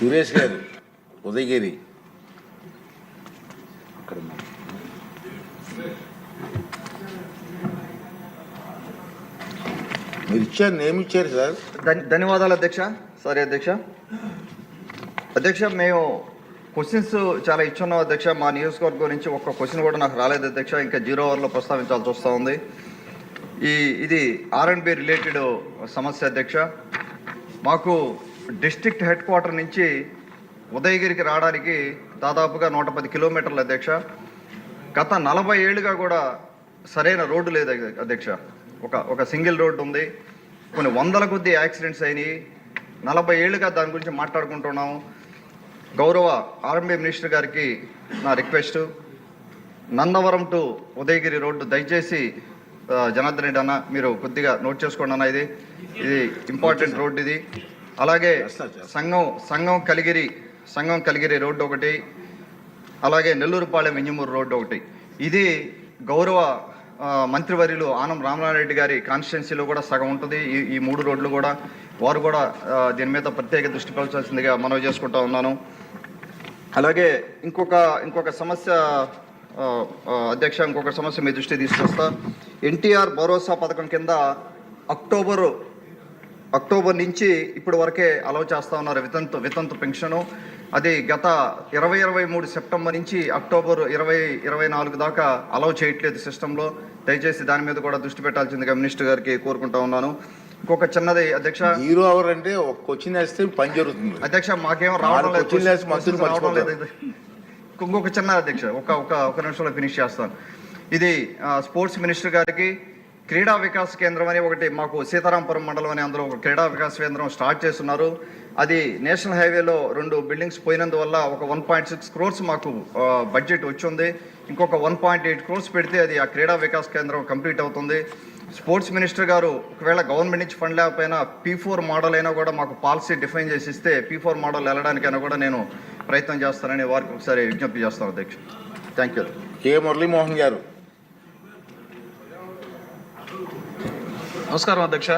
సురేష్ గారు ఉదయగిరి మీరు ఇచ్చారు, నేమ్ ఇచ్చారు సార్. ధన్యవాదాలు అధ్యక్ష. సారీ అధ్యక్ష. అధ్యక్ష, మేము క్వశ్చన్స్ చాలా ఇచ్చున్నాం అధ్యక్ష. మా నియోజకవర్గం నుంచి ఒక్క క్వశ్చన్ కూడా నాకు రాలేదు అధ్యక్ష. ఇంకా 0 అవర్లో ప్రస్తావించాల్సి వస్తూ ఉంది. ఇది R&B రిలేటెడ్ సమస్య అధ్యక్ష. మాకు డిస్ట్రిక్ట్ హెడ్ క్వార్టర్ నుంచి ఉదయగిరికి రావడానికి దాదాపుగా 110 కిలోమీటర్లు అధ్యక్ష. గత 40 ఏళ్ళుగా కూడా సరైన రోడ్డు లేదు అధ్యక్ష. ఒక సింగిల్ రోడ్డు ఉంది. కొన్ని వందల కొద్ది యాక్సిడెంట్స్ అయినాయి. 40 ఏళ్ళుగా దాని గురించి మాట్లాడుకుంటున్నాము. గౌరవ R&B మినిస్టర్ గారికి నా request, Nandavaram to Udayagiri road దయచేసి జనార్దన్ రెడ్డి అన్న మీరు కొద్దిగా నోట్ చేసుకోండి అన్న. ఇది ఇంపార్టెంట్ రోడ్డు ఇది. అలాగే సంగం కలిగిరి రోడ్డు ఒకటి, అలాగే నెల్లూరుపాళెం వింజమూరు రోడ్డు ఒకటి. ఇది గౌరవ మంత్రివర్యులు ఆనం రామనారాయణ గారి కాన్స్టిట్యున్సీలో కూడా సగం ఉంటుంది. ఈ 3 రోడ్లు కూడా వారు కూడా దీని మీద ప్రత్యేక దృష్టి పెట్టాల్సిందిగా మనవి చేసుకుంటా ఉన్నాను. అలాగే ఇంకొక సమస్య అధ్యక్ష, ఇంకొక సమస్య మీ దృష్టి తీసుకొస్తా. ఎన్టీఆర్ భరోసా పథకం కింద అక్టోబర్ నుంచి ఇప్పటి వరకే అలౌ చేస్తూ ఉన్నారు వితంతు పెన్షను. అది గత 2023 సెప్టెంబర్ నుంచి అక్టోబర్ 2024 దాకా అలౌ చేయట్లేదు సిస్టంలో. దయచేసి దాని మీద కూడా దృష్టి పెట్టాల్సిందిగా మినిస్టర్ గారికి కోరుకుంటా ఉన్నాను. ఇంకొక చిన్నది అధ్యక్ష, 0 అవర్ అంటే ఒక క్వశ్చన్ వేస్తే పని జరుగుతుంది అధ్యక్ష. మాకేమో రావడం లేదు. ఇంకొక చిన్న అధ్యక్ష, ఒక నిమిషంలో ఫినిష్ చేస్తాను. ఇది స్పోర్ట్స్ మినిస్టర్ గారికి క్రీడా వికాస్ కేంద్రం అని ఒకటి మాకు సీతారాంపురం మండలం అని అందులో ఒక క్రీడా వికాస్ కేంద్రం స్టార్ట్ చేస్తున్నారు. అది నేషనల్ హైవేలో 2 బిల్డింగ్స్ పోయినందువల్ల ఒక 1.6 crores మాకు బడ్జెట్ వచ్చింది. ఇంకొక 1.8 crores పెడితే అది ఆ క్రీడా వికాస్ కేంద్రం కంప్లీట్ అవుతుంది. స్పోర్ట్స్ మినిస్టర్ గారు ఒకవేళ గవర్నమెంట్ నుంచి ఫండ్ లేకపోయినా P4 మోడల్ అయినా కూడా మాకు పాలసీ డిఫైన్ చేసి ఇస్తే P4 మోడల్ వెళ్ళడానికైనా కూడా నేను ప్రయత్నం చేస్తానని వారికి ఒకసారి విజ్ఞప్తి చేస్తాను అధ్యక్ష. Thank you. కె మురళీమోహన్ గారు. నమస్కారం అధ్యక్ష.